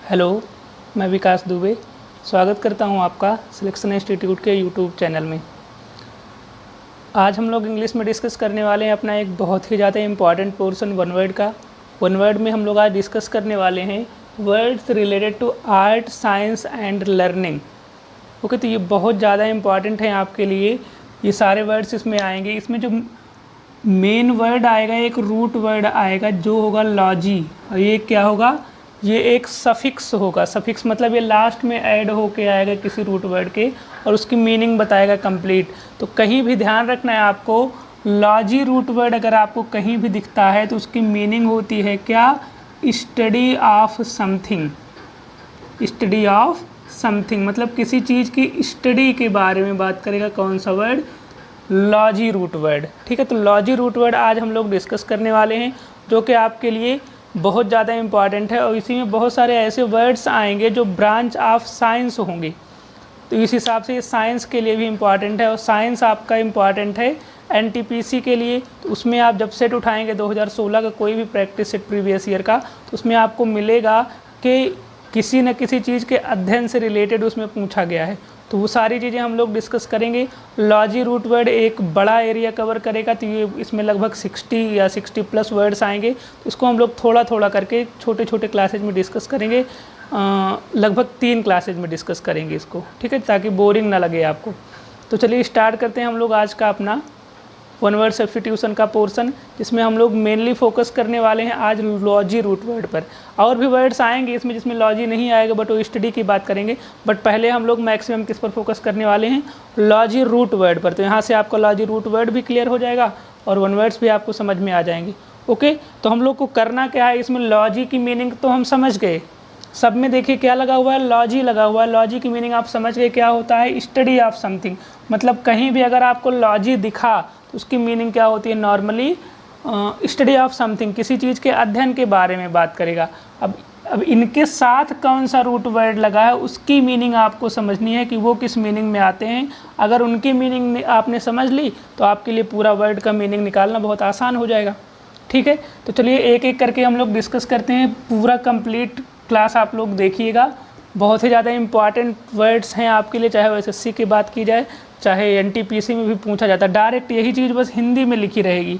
Hello, मैं विकास दुबे स्वागत करता हूं आपका सिलेक्शन इंस्टीट्यूट के यूट्यूब चैनल में। आज हम लोग इंग्लिश में डिस्कस करने वाले हैं अपना एक बहुत ही ज़्यादा इम्पॉर्टेंट पोर्शन वन वर्ड का। वन वर्ड में हम लोग आज डिस्कस करने वाले हैं words related to art, science and learning. Okay, तो ये बहुत ज़्यादा इम्पॉर्टेंट है आपके लिए। ये सारे वर्ड्स इसमें आएंगे। इसमें जो मेन वर्ड आएगा, एक रूट वर्ड आएगा जो होगा लॉजी। और ये क्या होगा? ये एक सफिक्स होगा। सफिक्स मतलब ये लास्ट में ऐड होके आएगा किसी रूट वर्ड के और उसकी मीनिंग बताएगा कंप्लीट। तो कहीं भी ध्यान रखना है आपको, लॉजी रूट वर्ड अगर आपको कहीं भी दिखता है तो उसकी मीनिंग होती है क्या? Study of something. Study of something मतलब किसी चीज़ की स्टडी के बारे में बात करेगा। कौन सा वर्ड? Logy root word. ठीक है, तो लॉजी रूट वर्ड आज हम लोग डिस्कस करने वाले हैं जो कि आपके लिए बहुत ज़्यादा इम्पॉर्टेंट है। और इसी में बहुत सारे ऐसे वर्ड्स आएंगे जो ब्रांच ऑफ साइंस होंगे, तो इस हिसाब से ये साइंस के लिए भी इम्पॉर्टेंट है। और साइंस आपका इम्पॉर्टेंट है एनटीपीसी के लिए। तो उसमें आप जब सेट उठाएंगे 2016 का कोई भी प्रैक्टिस सेट प्रीवियस ईयर का, तो उसमें आपको मिलेगा कि किसी न किसी चीज़ के अध्ययन से रिलेटेड उसमें पूछा गया है। तो वो सारी चीज़ें हम लोग डिस्कस करेंगे। लॉजी रूट वर्ड एक बड़ा एरिया कवर करेगा, तो ये इसमें लगभग 60 या 60+ वर्ड्स आएंगे। तो इसको हम लोग थोड़ा थोड़ा करके छोटे छोटे क्लासेज में डिस्कस करेंगे। लगभग 3 क्लासेज में डिस्कस करेंगे इसको, ठीक है, ताकि बोरिंग ना लगे आपको। तो चलिए स्टार्ट करते हैं हम लोग आज का अपना वन वर्ड सब्स्टिट्यूशन का पोर्शन, जिसमें हम लोग मेनली फोकस करने वाले हैं आज लॉजी रूट वर्ड पर। और भी वर्ड्स आएंगे इसमें जिसमें लॉजी नहीं आएगा, बट वो स्टडी की बात करेंगे। बट पहले हम लोग मैक्सिमम किस पर फोकस करने वाले हैं? लॉजी रूट वर्ड पर। तो यहाँ से आपका लॉजी रूट वर्ड भी क्लियर हो जाएगा और वन वर्ड्स भी आपको समझ में आ जाएंगे। ओके, तो हम लोग को करना क्या है इसमें? लॉजी की मीनिंग तो हम समझ गए। सब में देखिए क्या लगा हुआ है? लॉजी लगा हुआ है। लॉजी की मीनिंग आप समझ गए क्या होता है? Study of something. मतलब कहीं भी अगर आपको लॉजी दिखा तो उसकी मीनिंग क्या होती है? नॉर्मली स्टडी ऑफ समथिंग, किसी चीज़ के अध्ययन के बारे में बात करेगा। अब इनके साथ कौन सा रूट वर्ड लगा है उसकी मीनिंग आपको समझनी है कि वो किस मीनिंग में आते हैं। अगर उनकी मीनिंग आपने समझ ली तो आपके लिए पूरा वर्ड का मीनिंग निकालना बहुत आसान हो जाएगा। ठीक है, तो चलिए एक एक करके हम लोग डिस्कस करते हैं। पूरा कंप्लीट क्लास आप लोग देखिएगा। बहुत ही ज़्यादा इंपॉर्टेंट वर्ड्स हैं आपके लिए, चाहे वो एसएससी की बात की जाए, चाहे एनटीपीसी में भी पूछा जाता है। डायरेक्ट यही चीज़ बस हिंदी में लिखी रहेगी।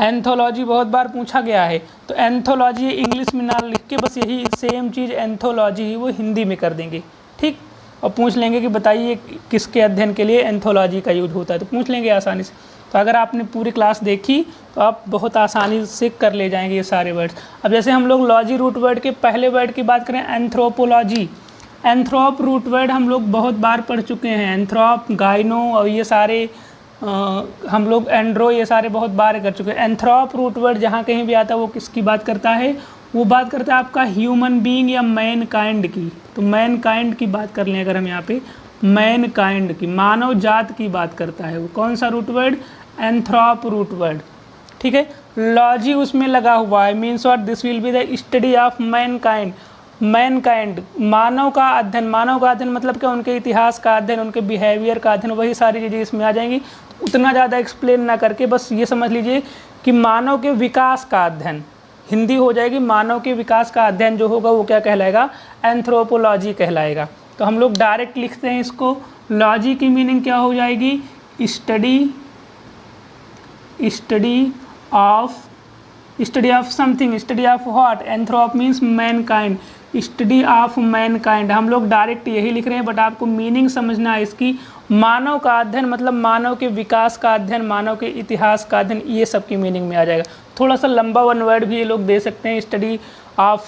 एंथोलॉजी बहुत बार पूछा गया है, तो एंथोलॉजी इंग्लिश में ना लिख के बस यही सेम चीज़ एंथोलॉजी ही वो हिंदी में कर देंगे। ठीक, और पूछ लेंगे कि बताइए किसके अध्ययन के लिए एंथोलॉजी का यूज होता है, तो पूछ लेंगे आसानी से। तो अगर आपने पूरी क्लास देखी तो आप बहुत आसानी से कर ले जाएंगे ये सारे वर्ड्स। अब जैसे हम लोग लॉजी रूट वर्ड के पहले वर्ड की बात करें, एंथ्रोपोलॉजी। एंथ्रोप रूट वर्ड हम लोग बहुत बार पढ़ चुके हैं। एंथ्रोप, गाइनो और ये सारे हम लोग एंड्रो, ये सारे बहुत बार कर चुके हैं। एंथ्रोप रूट वर्ड जहाँ कहीं भी आता है वो किसकी बात करता है? वो बात करता है आपका ह्यूमन बीइंग या मैन काइंड की। तो मैन काइंड की बात कर लें अगर हम यहाँ पे, मैन काइंड की, मानव जात की बात करता है वो। कौन सा root word? Anthrop root word. ठीक है, लॉजी उसमें लगा हुआ है। Means what? This will be the study of mankind. Mankind, मानव का अध्ययन। मानव का अध्ययन मतलब क्या? उनके इतिहास का अध्ययन, उनके बिहेवियर का अध्ययन, वही सारी चीज़ें इसमें आ जाएंगी। तो उतना ज़्यादा एक्सप्लेन ना करके बस ये समझ लीजिए कि मानव के विकास का अध्ययन, हिंदी हो जाएगी। मानव के विकास का अध्ययन जो होगा वो क्या कहलाएगा? एंथ्रोपोलॉजी कहलाएगा। तो हम लोग डायरेक्ट लिखते हैं इसको। लॉजी की मीनिंग क्या हो जाएगी? Study of something. Study of what? एंथ्रोप means Mankind. Study of Mankind हम लोग डायरेक्ट यही लिख रहे हैं, बट आपको मीनिंग समझना है इसकी। मानव का अध्ययन मतलब मानव के विकास का अध्ययन, मानव के इतिहास का अध्ययन, ये सब की मीनिंग में आ जाएगा। थोड़ा सा लंबा वन वर्ड भी ये लोग दे सकते हैं। Study of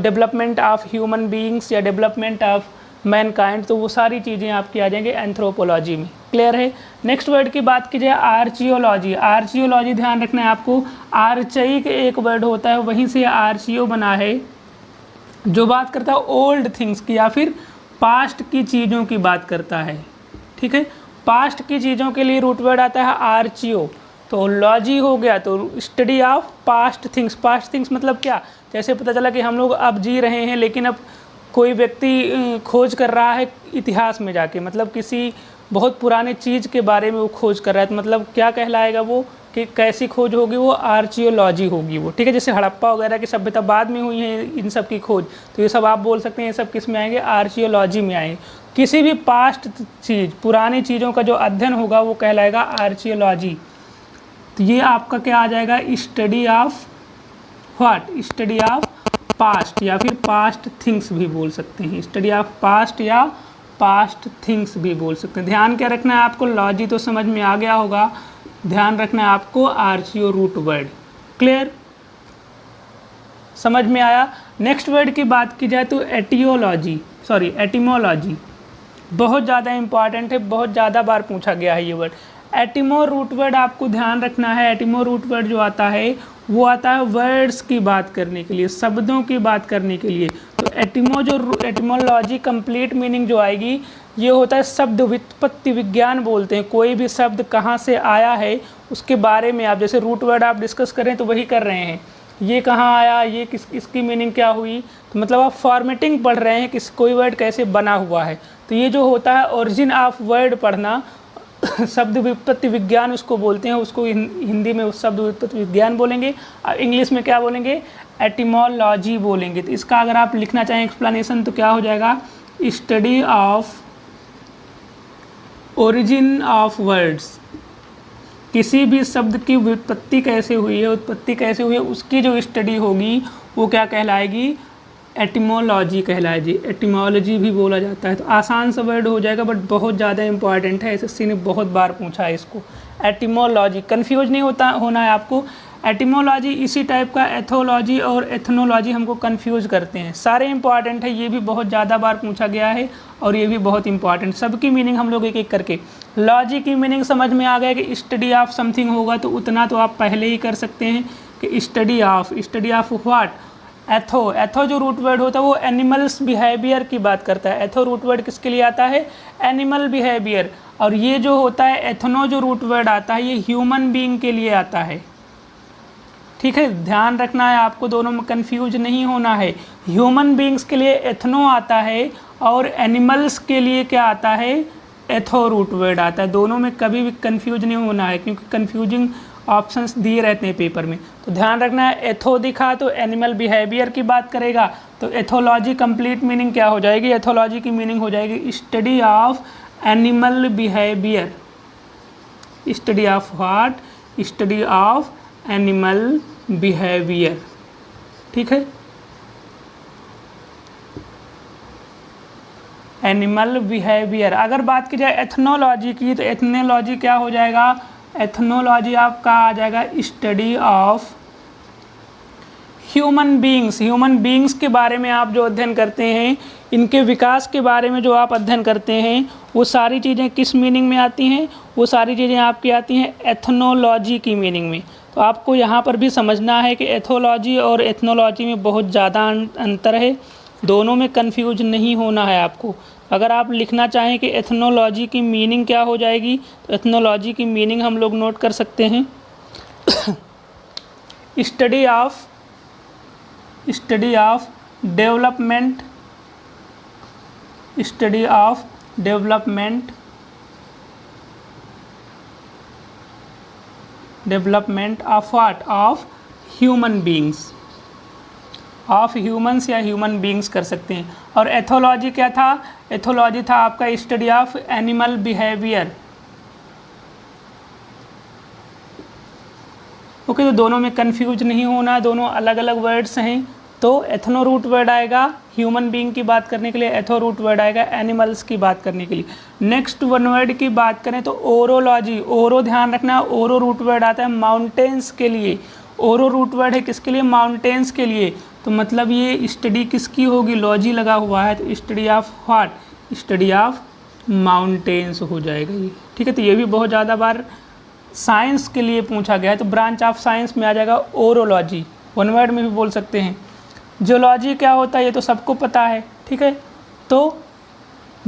development of human beings या डेवलपमेंट ऑफ मैनकाइंड, तो वो सारी चीज़ें आपकी आ जाएंगे एंथ्रोपोलॉजी में। क्लियर है? नेक्स्ट वर्ड की बात की जाए, आर्चियोलॉजी। आर्चियोलॉजी ध्यान रखना है आपको, आर्चई के एक वर्ड होता है, वहीं से आर्चियो बना है, जो बात करता है ओल्ड थिंग्स की या फिर पास्ट की चीज़ों की बात करता है। ठीक है, पास्ट की चीज़ों के लिए रूट वर्ड आता है आर्चियो। तो लॉजी हो गया, तो study of past things. Past things मतलब क्या? जैसे पता चला कि हम लोग अब जी रहे हैं, लेकिन अब कोई व्यक्ति खोज कर रहा है इतिहास में जाके, मतलब किसी बहुत पुराने चीज़ के बारे में वो खोज कर रहा है, तो मतलब क्या कहलाएगा वो? कि कैसी खोज होगी, वो आर्चियोलॉजी होगी वो, ठीक है। जैसे हड़प्पा वगैरह की सभ्यता बाद में हुई है इन सब की खोज, तो ये सब आप बोल सकते हैं ये सब किस में आएंगे, आर्चियोलॉजी में आएंगे। किसी भी पास्ट चीज़, पुरानी चीज़ों का जो अध्ययन होगा वो कहलाएगा आर्चियोलॉजी। तो ये आपका क्या आ जाएगा, study of what, study of past, या फिर पास्ट थिंग्स भी बोल सकते हैं, स्टडी ऑफ पास्ट या पास्ट थिंग्स भी बोल सकते हैं। ध्यान क्या रखना है आपको, लॉजी तो समझ में आ गया होगा, ध्यान रखना है आपको आर्चियो रूट वर्ड। क्लियर, समझ में आया। नेक्स्ट वर्ड की बात की जाए तो एटिमोलॉजी बहुत ज़्यादा इंपॉर्टेंट है, बहुत ज़्यादा बार पूछा गया है ये वर्ड। एटिमो रूट वर्ड आपको ध्यान रखना है। एटिमो रूट वर्ड जो आता है वो आता है वर्ड्स की बात करने के लिए, शब्दों की बात करने के लिए। तो एटिमोलॉजी कंप्लीट मीनिंग जो आएगी ये होता है शब्द व्युत्पत्ति विज्ञान बोलते हैं। कोई भी शब्द कहाँ से आया है उसके बारे में आप, जैसे रूट वर्ड आप डिस्कस करें तो वही कर रहे हैं, ये कहाँ आया, ये इसकी मीनिंग क्या हुई, तो मतलब आप फॉर्मेटिंग पढ़ रहे हैं कि कोई वर्ड कैसे बना हुआ है। तो ये जो होता है ओरिजिन ऑफ वर्ड पढ़ना, शब्द व्युत्पत्ति विज्ञान उसको बोलते हैं, उसको हिंदी में उस शब्द व्युत्पत्ति विज्ञान बोलेंगे, और इंग्लिश में क्या बोलेंगे, एटिमोलॉजी बोलेंगे। तो इसका अगर आप लिखना चाहें एक्सप्लेनेशन तो क्या हो जाएगा, study of origin of words, किसी भी शब्द की व्युत्पत्ति कैसे हुई है, उत्पत्ति कैसे हुई है, उसकी जो स्टडी होगी वो क्या कहलाएगी, एटिमोलॉजी कहलाएगी। एटिमोलॉजी भी बोला जाता है। तो आसान सा वर्ड हो जाएगा बट बहुत ज़्यादा इंपॉर्टेंट है, एसएससी ने बहुत बार पूछा है इसको। एटिमोलॉजी कन्फ्यूज नहीं होना है आपको। एटिमोलॉजी इसी टाइप का एथोलॉजी और एथनोलॉजी हमको कंफ्यूज करते हैं। सारे इंपॉर्टेंट है, ये भी बहुत ज़्यादा बार पूछा गया है और ये भी बहुत इंपॉर्टेंट। सबकी मीनिंग हम लोग एक एक करके, लॉजी की मीनिंग समझ में आ गया कि स्टडी ऑफ समथिंग होगा, तो उतना तो आप पहले ही कर सकते हैं कि स्टडी ऑफ व्हाट, एथो जो रूट वर्ड होता है वो एनिमल्स बिहेवियर की बात करता है। एथो रूट वर्ड किसके लिए आता है, एनिमल बिहेवियर। और ये जो होता है एथनो जो रूट वर्ड आता है ये ह्यूमन बीइंग के लिए आता है, ठीक है। ध्यान रखना है आपको, दोनों में कंफ्यूज नहीं होना है। ह्यूमन बीइंग्स के लिए एथनो आता है और एनिमल्स के लिए क्या आता है, एथो रूट वर्ड आता है। दोनों में कभी भी कंफ्यूज नहीं होना है क्योंकि कंफ्यूजिंग ऑप्शंस दिए रहते हैं पेपर में। तो ध्यान रखना है, एथो दिखा तो एनिमल बिहेवियर की बात करेगा, तो एथोलॉजी कंप्लीट मीनिंग क्या हो जाएगी, एथोलॉजी की मीनिंग हो जाएगी study of animal behaviour. Study of what, study of animal behaviour, ठीक है। Animal behaviour. अगर बात की जाए एथनोलॉजी की तो एथनोलॉजी क्या हो जाएगा, एथनोलॉजी आपका आ जाएगा study of human beings. Human beings के बारे में आप जो अध्ययन करते हैं, इनके विकास के बारे में जो आप अध्ययन करते हैं, वो सारी चीज़ें किस मीनिंग में आती हैं, वो सारी चीज़ें आपकी आती हैं एथनोलॉजी की मीनिंग में। तो आपको यहाँ पर भी समझना है कि एथोलॉजी और एथनोलॉजी में बहुत ज़्यादा अंतर है, दोनों में कंफ्यूज नहीं होना है आपको। अगर आप लिखना चाहें कि एथनोलॉजी की मीनिंग क्या हो जाएगी, तो एथनोलॉजी की मीनिंग हम लोग नोट कर सकते हैं study of development, study of development of what, of human beings, of humans या ह्यूमन बीइंग्स कर सकते हैं। और एथोलॉजी क्या था, एथोलॉजी था आपका study of animal behaviour. Okay, तो दोनों में कंफ्यूज नहीं होना, दोनों अलग अलग वर्ड्स हैं। तो एथनो रूट वर्ड आएगा ह्यूमन बीइंग की बात करने के लिए, एथो रूट वर्ड आएगा एनिमल्स की बात करने के लिए। नेक्स्ट वन वर्ड की बात करें तो ओरोलॉजी। ओरो ध्यान रखना, ओरो रूट वर्ड आता है माउंटेन्स के लिए। ओरो रूट वर्ड है किसके लिए, माउंटेन्स के लिए। तो मतलब ये स्टडी किसकी होगी, लॉजी लगा हुआ है, तो study of what, study of mountains हो जाएगा ये, ठीक है। तो ये भी बहुत ज़्यादा बार साइंस के लिए पूछा गया है, तो ब्रांच ऑफ साइंस में आ जाएगा ओरोलॉजी। वन वर्ड में भी बोल सकते हैं। जियोलॉजी क्या होता है ये तो सबको पता है, ठीक है। तो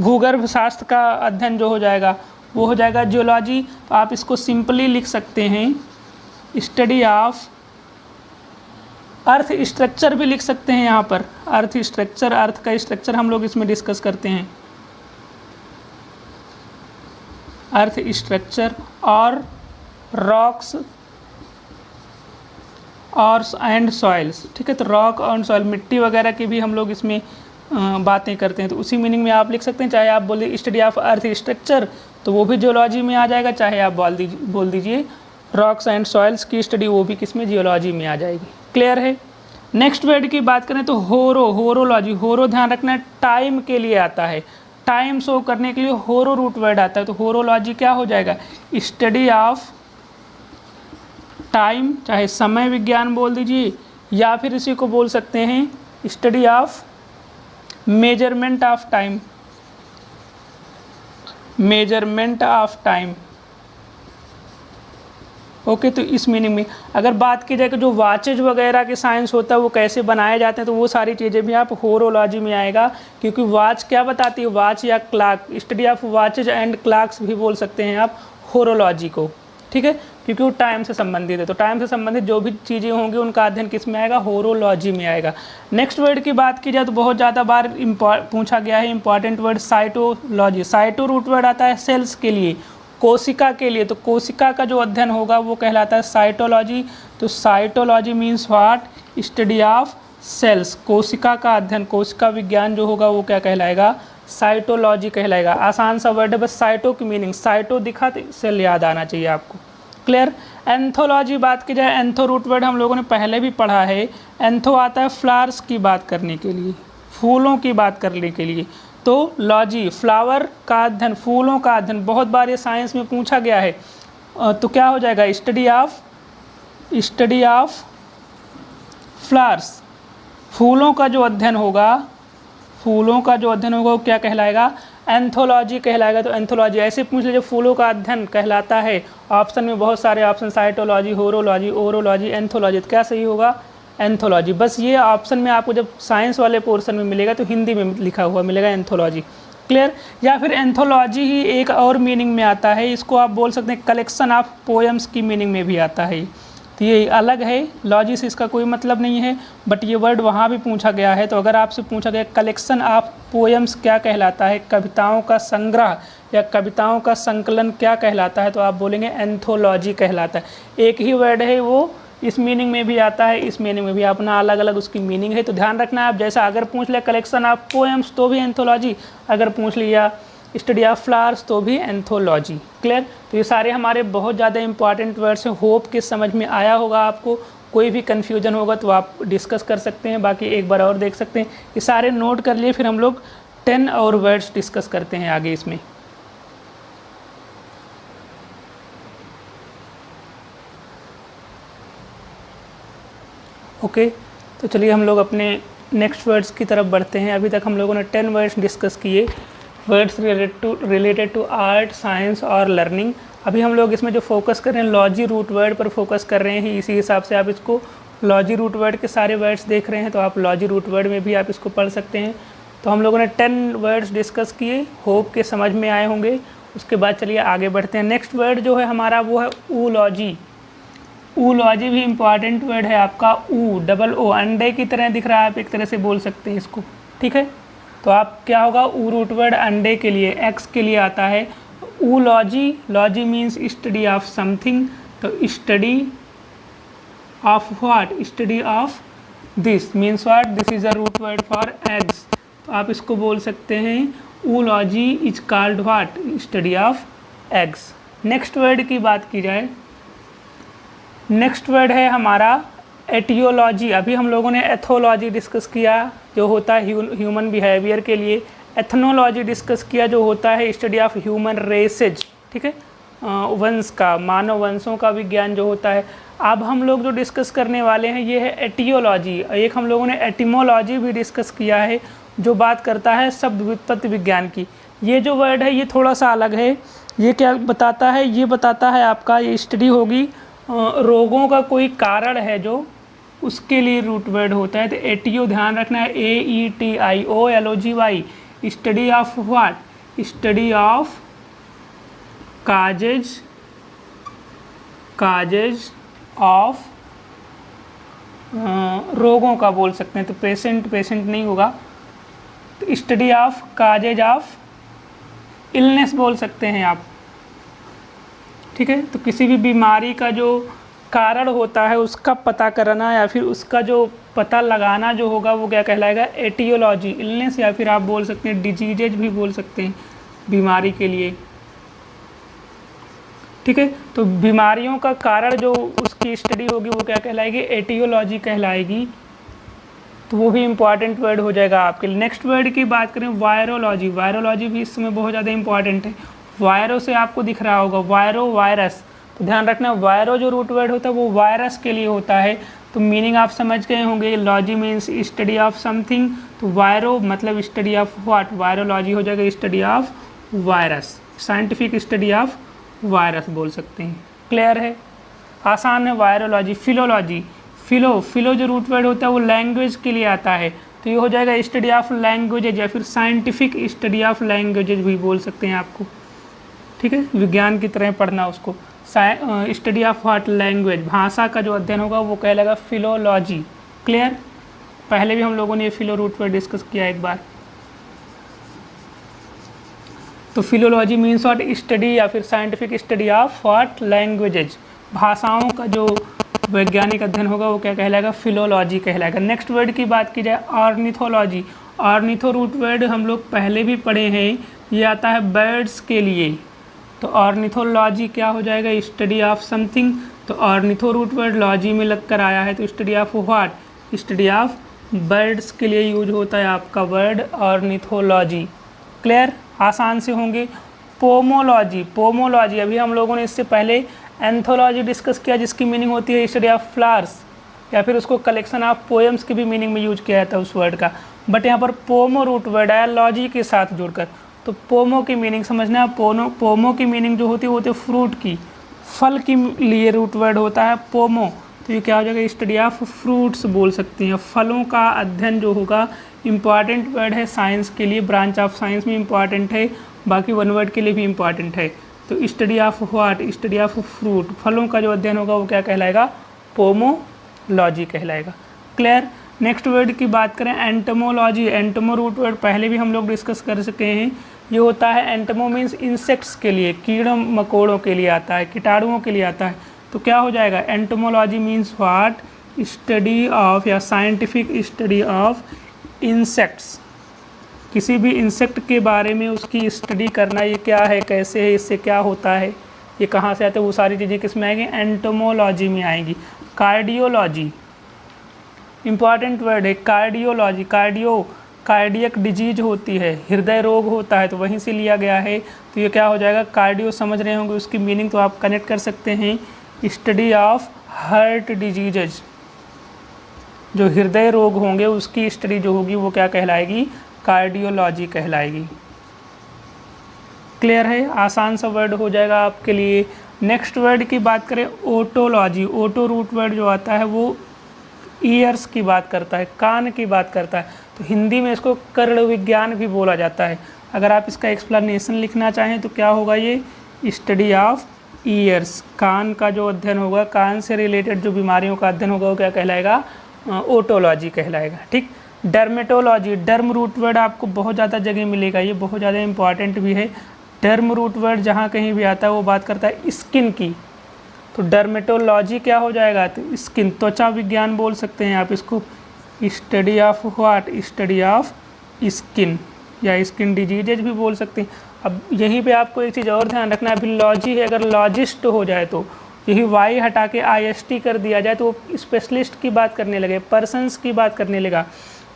भूगर्भ शास्त्र का अध्ययन जो हो जाएगा वो हो जाएगा जियोलॉजी। तो आप इसको सिंपली लिख सकते हैं स्टडी ऑफ अर्थ स्ट्रक्चर भी लिख सकते हैं यहाँ पर। अर्थ स्ट्रक्चर, अर्थ का स्ट्रक्चर हम लोग इसमें डिस्कस करते हैं, अर्थ स्ट्रक्चर और रॉक्स और एंड सॉइल्स, ठीक है। तो रॉक और सॉइल, मिट्टी वगैरह की भी हम लोग इसमें बातें करते हैं, तो उसी मीनिंग में आप लिख सकते हैं। चाहे आप बोलिए स्टडी ऑफ अर्थ स्ट्रक्चर, तो वो भी जियोलॉजी में आ जाएगा, चाहे आप बोल दीजिए रॉक्स एंड सॉइल्स की स्टडी, वो भी किस में, जियोलॉजी में आ जाएगी। क्लियर है। नेक्स्ट वर्ड की बात करें तो होरोलॉजी। होरो ध्यान रखना टाइम के लिए आता है, टाइम शो करने के लिए होरो रूट वर्ड आता है। तो होरोलॉजी क्या हो जाएगा, स्टडी ऑफ टाइम, चाहे समय विज्ञान बोल दीजिए, या फिर इसी को बोल सकते हैं study of measurement of time, measurement of time. Okay, तो इस मीनिंग में अगर बात की जाए कि जो वॉचेज वगैरह के साइंस होता है वो कैसे बनाए जाते हैं, तो वो सारी चीज़ें भी आप होरोलॉजी में आएगा, क्योंकि वॉच क्या बताती है, वॉच या clock, study of watches and clocks भी बोल सकते हैं आप होरोलॉजी को, ठीक है, क्योंकि वो टाइम से संबंधित है। तो टाइम से संबंधित जो भी चीज़ें होंगी उनका अध्ययन किस में आएगा, होरोलॉजी में आएगा। नेक्स्ट वर्ड की बात की जाए तो बहुत ज़्यादा बार पूछा गया है important word cytology. Cyto root word आता है सेल्स के लिए, कोशिका के लिए, तो कोशिका का जो अध्ययन होगा वो कहलाता है साइटोलॉजी। तो cytology means what, study of cells, कोशिका का अध्ययन, कोशिका विज्ञान जो होगा वो क्या कहलाएगा, साइटोलॉजी कहलाएगा। आसान सा वर्ड है, बस साइटो की मीनिंग, साइटो दिखा तो सेल याद आना चाहिए आपको। क्लियर। एंथोलॉजी बात की जाए, एंथो रूट वर्ड हम लोगों ने पहले भी पढ़ा है। एंथो आता है फ्लावर्स की बात करने के लिए, फूलों की बात करने के लिए, तो लॉजी फ्लावर का अध्ययन, फूलों का अध्ययन, बहुत बार ये साइंस में पूछा गया है। तो क्या हो जाएगा, स्टडी ऑफ फ्लावर्स, फूलों का जो अध्ययन होगा, फूलों का जो अध्ययन होगा वो क्या कहलाएगा, एंथोलॉजी कहलाएगा। तो एंथोलॉजी ऐसे पूछ लीजिए, फूलों का अध्ययन कहलाता है, ऑप्शन में बहुत सारे option, cytology, horology, orology, anthology, तो क्या सही होगा, एंथोलॉजी। बस ये ऑप्शन में आपको जब साइंस वाले पोर्शन में मिलेगा तो हिंदी में लिखा हुआ मिलेगा एंथोलॉजी। क्लियर। या फिर एंथोलॉजी ही एक और मीनिंग में आता है, इसको आप बोल सकते हैं कलेक्शन ऑफ पोएम्स की मीनिंग में भी आता है। तो ये अलग है, लॉजी से इसका कोई मतलब नहीं है, बट ये वर्ड वहाँ भी पूछा गया है। तो अगर आपसे पूछा गया कलेक्शन ऑफ पोएम्स क्या कहलाता है, कविताओं का संग्रह या कविताओं का संकलन क्या कहलाता है, तो आप बोलेंगे एंथोलॉजी कहलाता है। एक ही वर्ड है, वो इस मीनिंग में भी आता है, इस मीनिंग में भी, अपना अलग अलग उसकी मीनिंग है। तो ध्यान रखना है आप, जैसा अगर पूछ लिया कलेक्शन ऑफ पोएम्स तो भी एंथोलॉजी, अगर पूछ लिया स्टडी ऑफ फ्लावर्स तो भी एंथोलॉजी। क्लियर। तो ये सारे हमारे बहुत ज़्यादा इंपॉर्टेंट वर्ड्स हैं। होप कि समझ में आया होगा आपको, कोई भी कन्फ्यूजन होगा तो आप डिस्कस कर सकते हैं, बाकी एक बार और देख सकते हैं। ये सारे नोट कर लिए, फिर हम लोग 10 और वर्ड्स डिस्कस करते हैं आगे इसमें। ओके, तो चलिए हम लोग अपने नेक्स्ट वर्ड्स की तरफ बढ़ते हैं। अभी तक हम लोगों ने 10 वर्ड्स डिस्कस किए, words related to art, science और लर्निंग। अभी हम लोग इसमें जो फोकस कर रहे हैं लॉजी रूट वर्ड पर फोकस कर रहे हैं, इसी हिसाब से आप इसको लॉजी रूट वर्ड के सारे वर्ड्स देख रहे हैं, तो आप लॉजी रूट वर्ड में भी आप इसको पढ़ सकते हैं। तो हम लोगों ने 10 वर्ड्स डिस्कस किए, होप के समझ में आए होंगे। उसके बाद चलिए आगे बढ़ते हैं। नेक्स्ट वर्ड जो है हमारा वो है ऊलॉजी। ऊलॉजी भी इम्पॉर्टेंट वर्ड है आपका, डबल ओ, अंडे की तरह दिख रहा है, आप एक तरह से बोल सकते हैं इसको, ठीक है। तो आप क्या होगा, ऊ रूट वर्ड अंडे के लिए, एक्स के लिए आता है। Oology, logy means study of something, तो study of what, study of this means what, this is a root word for eggs. तो आप इसको बोल सकते हैं oology is called what, study of eggs. Next word की बात की जाए, नेक्स्ट वर्ड है हमारा एटियोलॉजी। अभी हम लोगों ने एथोलॉजी डिस्कस किया जो होता है ह्यूमन बिहेवियर के लिए, एथनोलॉजी डिस्कस किया जो होता है स्टडी ऑफ ह्यूमन रेसेज, ठीक है, वंश का, मानव वंशों का विज्ञान जो होता है। अब हम लोग जो डिस्कस करने वाले हैं ये है एटियोलॉजी। एक हम लोगों ने एटिमोलॉजी भी डिस्कस किया है जो बात करता है शब्द व्युत्पत्ति विज्ञान की। ये जो वर्ड है ये थोड़ा सा अलग है। ये क्या बताता है, ये बताता है आपका, ये स्टडी होगी रोगों का कोई कारण है जो, उसके लिए रूट वर्ड होता है। तो एटियो ध्यान रखना है, AETIOLOGY, study of what, study of causes of रोगों का बोल सकते हैं। तो पेशेंट नहीं होगा, तो study of causes of illness बोल सकते हैं आप, ठीक है। तो किसी भी बीमारी का जो कारण होता है उसका पता करना या फिर उसका जो पता लगाना जो होगा वो क्या कहलाएगा, एटियोलॉजी। इलनेस या फिर आप बोल सकते हैं डिजीजेज भी बोल सकते हैं बीमारी के लिए, ठीक है। तो बीमारियों का कारण जो उसकी स्टडी होगी वो क्या कहलाएगी, एटियोलॉजी कहलाएगी। तो वो भी इंपॉर्टेंट वर्ड हो जाएगा आपके लिए। नेक्स्ट वर्ड की बात करें वायरोलॉजी। वायरोलॉजी भी इस समय बहुत ज़्यादा इंपॉर्टेंट है। वायरो से आपको दिख रहा होगा वायरो, वायरस, तो ध्यान रखना वायरो जो रूट वर्ड होता है वो वायरस के लिए होता है। तो मीनिंग आप समझ गए होंगे, logy means study of something, तो वायरो मतलब स्टडी ऑफ व्हाट, वायरोलॉजी हो जाएगा study of virus, scientific study of virus बोल सकते हैं। क्लियर है, आसान है। वायरोलॉजी। फिलोलॉजी, फिलो जो रूट वर्ड होता है वो लैंग्वेज के लिए आता है, तो ये हो जाएगा स्टडी ऑफ लैंग्वेजेज या फिर साइंटिफिक स्टडी ऑफ लैंग्वेजेज भी बोल सकते हैं आपको, ठीक है। विज्ञान की तरह पढ़ना उसको। स्टडी ऑफ व्हाट, लैंग्वेज, भाषा का जो अध्ययन होगा वो कहलाएगा फिलोलॉजी। क्लियर, पहले भी हम लोगों ने ये फिलो रूट वर्ड डिस्कस किया एक बार। तो फिलोलॉजी मीन्स व्हाट, स्टडी या फिर scientific study of what, languages, भाषाओं का जो वैज्ञानिक अध्ययन होगा वो क्या कहलाएगा, फिलोलॉजी कहलाएगा। नेक्स्ट वर्ड की बात की जाए ऑर्निथोलॉजी। ऑर्निथो रूट वर्ड हम लोग पहले भी पढ़े हैं, ये आता है बर्ड्स के लिए। तो ऑर्निथोलॉजी क्या हो जाएगा, स्टडी ऑफ समथिंग। तो ऑर्निथो रूट वर्ड लॉजी में लग कर आया है, तो study of what, study of birds के लिए यूज होता है आपका वर्ड ऑर्निथोलॉजी। क्लियर, आसान से होंगे। पोमोलॉजी, पोमोलॉजी अभी हम लोगों ने इससे पहले एंथोलॉजी डिस्कस किया जिसकी मीनिंग होती है स्टडी ऑफ फ्लावर्स, या फिर उसको कलेक्शन ऑफ पोएम्स की भी मीनिंग में यूज किया जाता है उस वर्ड का। बट यहाँ पर पोमो रूट वर्ड आया लॉजी के साथ जुड़कर, तो पोमो की मीनिंग समझना है। पोमो की मीनिंग जो होती है वो होती है फ्रूट की, फल के लिए रूट वर्ड होता है पोमो। तो ये क्या हो जाएगा, स्टडी ऑफ फ्रूट्स बोल सकते हैं। फलों का अध्ययन जो होगा इम्पॉर्टेंट वर्ड है साइंस के लिए, ब्रांच ऑफ साइंस में इम्पॉर्टेंट है, बाकी वन वर्ड के लिए भी इम्पॉर्टेंट है। तो study of what, study of fruit, फलों का जो अध्ययन होगा वो क्या कहलाएगा, पोमोलॉजी कहलाएगा। क्लियर। नेक्स्ट वर्ड की बात करें एंटमोलॉजी। एंटमो रूट वर्ड पहले भी हम लोग डिस्कस कर सके हैं, ये होता है एंटमो मीन्स इंसेक्ट्स के लिए, कीड़ों मकोड़ों के लिए आता है, कीटाणुओं के लिए आता है। तो क्या हो जाएगा, entomology means what, study of या साइंटिफिक स्टडी ऑफ इंसेक्ट्स। किसी भी इंसेक्ट के बारे में उसकी स्टडी करना, ये क्या है, कैसे है, इससे क्या होता है, ये कहाँ से आते हैं, वो सारी चीज़ें किस में आएंगी, एंटोमोलॉजी में आएंगी। कार्डियोलॉजी इंपॉर्टेंट वर्ड है, कार्डियोलॉजी। कार्डियक डिजीज होती है, हृदय रोग होता है, तो वहीं से लिया गया है। तो ये क्या हो जाएगा, कार्डियो समझ रहे होंगे उसकी मीनिंग, तो आप कनेक्ट कर सकते हैं स्टडी ऑफ हार्ट डिजीजेज। जो हृदय रोग होंगे उसकी स्टडी जो होगी वो क्या कहलाएगी, कार्डियोलॉजी कहलाएगी। क्लियर है, आसान सा वर्ड हो जाएगा आपके लिए। नेक्स्ट वर्ड की बात करें ओटोलॉजी। ओटो रूट वर्ड जो आता है वो ईयर्स की बात करता है, कान की बात करता है, तो हिंदी में इसको कर्ण विज्ञान भी बोला जाता है। अगर आप इसका एक्सप्लेनेशन लिखना चाहें तो क्या होगा, ये स्टडी ऑफ ईयर्स, कान का जो अध्ययन होगा, कान से रिलेटेड जो बीमारियों का अध्ययन होगा वो क्या कहलाएगा, ओटोलॉजी कहलाएगा। ठीक। डर्मेटोलॉजी, डर्म रूट वर्ड आपको बहुत ज़्यादा जगह मिलेगा, ये बहुत ज़्यादा इंपॉर्टेंट भी है। डर्म रूट वर्ड जहाँ कहीं भी आता है वो बात करता है स्किन की, तो डर्मेटोलॉजी क्या हो जाएगा, तो स्किन, त्वचा विज्ञान बोल सकते हैं आप इसको, study of what, study of skin, या स्किन डिजीजेज भी बोल सकते हैं। अब यहीं पे आपको एक चीज़ और ध्यान रखना है, अभी लॉजी है, अगर लॉजिस्ट हो जाए तो यही वाई हटा के IST कर दिया जाए तो वो स्पेशलिस्ट की बात करने लगे, पर्सन्स की बात करने लगा।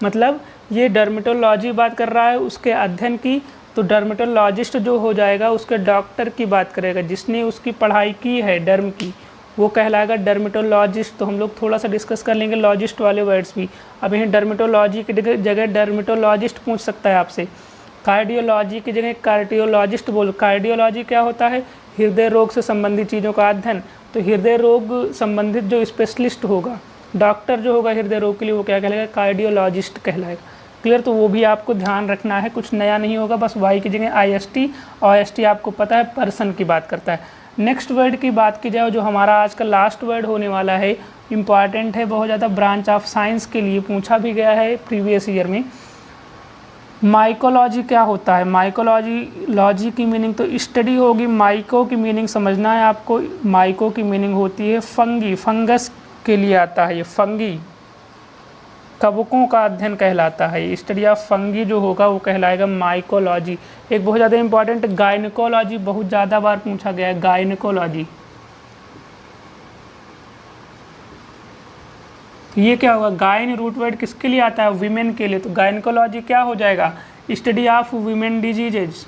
मतलब ये डर्मेटोलॉजी बात कर रहा है उसके अध्ययन की, तो डर्मेटोलॉजिस्ट जो हो जाएगा उसके डॉक्टर की बात करेगा, जिसने उसकी पढ़ाई की है डर्म की, वो कहलाएगा डर्मेटोलॉजिस्ट। तो हम लोग थोड़ा सा डिस्कस कर लेंगे लॉजिस्ट वाले वर्ड्स भी। अब यहीं डर्मेटोलॉजी की जगह डर्मेटोलॉजिस्ट पूछ सकता है आपसे, कार्डियोलॉजी की जगह कार्डियोलॉजिस्ट बोलो। कार्डियोलॉजी क्या होता है, हृदय रोग से संबंधित चीज़ों का अध्ययन, तो हृदय रोग संबंधित जो स्पेशलिस्ट होगा, डॉक्टर जो होगा हृदय रोग के लिए, वो क्या कहलाएगा, कार्डियोलॉजिस्ट कहलाएगा। क्लियर, तो वो भी आपको ध्यान रखना है, कुछ नया नहीं होगा, बस वाई की जगह IST, OST आपको पता है पर्सन की बात करता है। नेक्स्ट वर्ड की बात की जाए जो हमारा आज का लास्ट वर्ड होने वाला है, इम्पॉर्टेंट है बहुत ज़्यादा, ब्रांच ऑफ साइंस के लिए पूछा भी गया है प्रीवियस ईयर में। माइकोलॉजी क्या होता है? लॉजी की मीनिंग तो स्टडी होगी। माइको की मीनिंग समझना है आपको। माइको की मीनिंग होती है फंगी, फंगस के लिए आता है ये। फंगी कवकों का अध्ययन कहलाता है। स्टडी ऑफ फंगी जो होगा वो कहलाएगा माइकोलॉजी। एक बहुत ज़्यादा इंपॉर्टेंट गायनिकोलॉजी, बहुत ज़्यादा बार पूछा गया है गायनिकोलॉजी। तो ये क्या होगा? गायन रूट वर्ड किसके लिए आता है? वीमेन के लिए। तो गायनिकोलॉजी क्या हो जाएगा? Study of women diseases.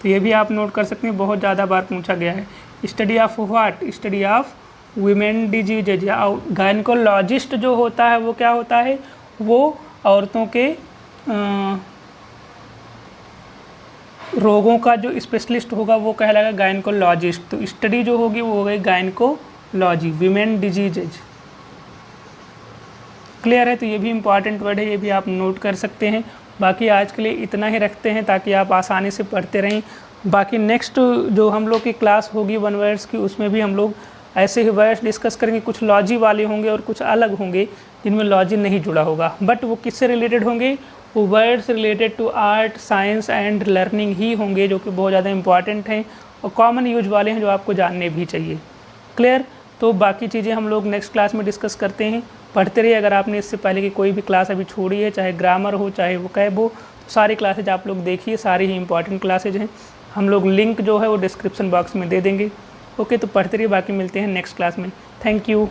तो ये भी आप नोट कर सकते हैं, बहुत ज़्यादा बार पूछा गया है। Study of what? Study of women diseases. या गायनिकोलॉजिस्ट जो होता है वो क्या होता है? वो औरतों के रोगों का जो स्पेशलिस्ट होगा वो कहलाएगा गायनिकोलॉजिस्ट। तो स्टडी जो होगी वो हो गई गायनिकोलॉजी, वीमेन डिजीजेज। क्लियर है? तो ये भी इंपॉर्टेंट वर्ड है, ये भी आप नोट कर सकते हैं। बाकी आज के लिए इतना ही रखते हैं ताकि आप आसानी से पढ़ते रहें। बाकी नेक्स्ट जो हम लोग की क्लास होगी वन वर्ड्स की, उसमें भी हम लोग ऐसे ही वर्ड्स डिस्कस करेंगे। कुछ लॉजी वाले होंगे और कुछ अलग होंगे जिनमें लॉजी नहीं जुड़ा होगा, बट वो किससे रिलेटेड होंगे? वो words related to art, science and learning ही होंगे, जो कि बहुत ज़्यादा इंपॉर्टेंट हैं और कॉमन यूज वाले हैं जो आपको जानने भी चाहिए। क्लियर? तो बाकी चीज़ें हम लोग नेक्स्ट क्लास में डिस्कस करते हैं। पढ़ते रहिए। अगर आपने इससे पहले की कोई भी क्लास अभी छोड़ी है, चाहे ग्रामर हो चाहे वो कैब हो, तो सारी क्लासेज आप लोग देखिए, सारी ही इंपॉर्टेंट क्लासेज हैं। हम लोग लिंक जो है वो डिस्क्रिप्शन बॉक्स में दे देंगे। ओके, तो पढ़ते रहिए। बाकी मिलते हैं नेक्स्ट क्लास में। Thank you.